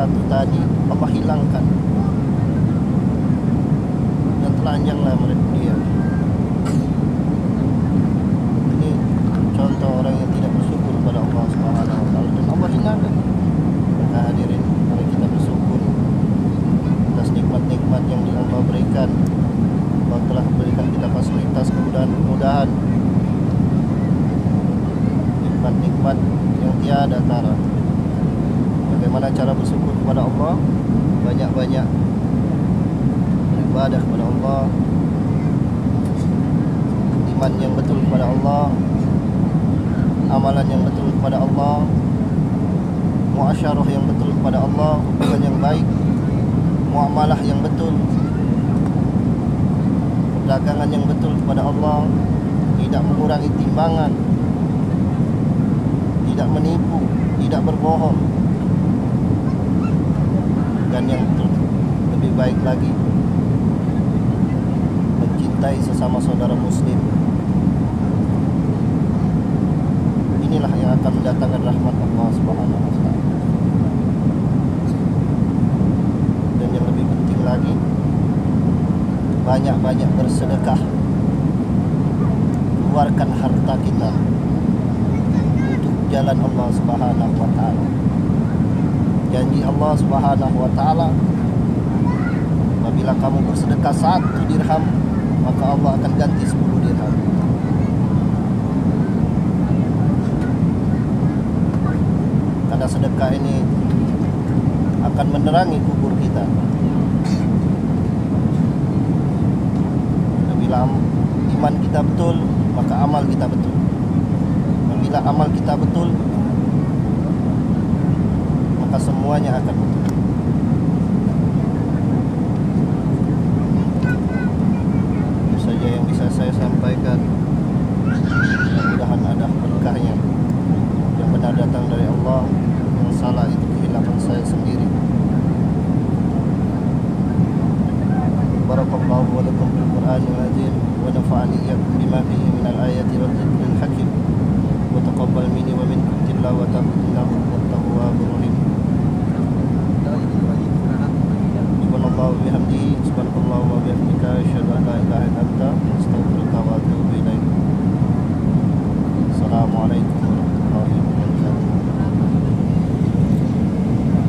satu tadi Allah hilangkan dan telanjanglah dia. Ini contoh orang yang tidak bersyukur kepada Allah Subhanahu wa taala dan Allah hindarkan. Maka hadirin, mari kita bersyukur atas nikmat-nikmat yang Allah berikan. Allah telah berikan kita fasilitas kemudahan-kemudahan, nikmat-nikmat yang tiada tara. Bagaimana cara bersyukur kepada Allah? Banyak-banyak beribadah kepada Allah, iman yang betul kepada Allah, amalan yang betul kepada Allah, muasyarah yang betul kepada Allah, hubungan yang baik, muamalah yang betul, perdagangan yang betul kepada Allah, tidak mengurangi timbangan, tidak menipu, tidak berbohong, dan yang lebih baik lagi, mencintai sesama saudara muslim. Inilah yang akan mendatangkan rahmat Allah Subhanahu wa taala. Dan yang lebih penting lagi, banyak-banyak bersedekah, keluarkan harta kita untuk jalan Allah Subhanahu wa taala. Janji Allah Subhanahu wa taala, apabila kamu bersedekah 1 dirham, maka Allah akan ganti 10 dirham. Karena sedekah ini akan menerangi kubur kita. Apabila iman kita betul, maka amal kita betul. Apabila amal kita betul, maka semuanya akan betul. Itu saja yang bisa saya sampaikan. Mudah-mudahan ada berkahnya. Yang benar datang dari Allah, yang salah itu kehilangan saya sendiri. Barakallahu wa lakum bil Qur'anil azim wa nafa'ani iyyakum bima fihi minal ayati wal dhikril hakim wa taqabbal minni wa minkum tilawatahu innahu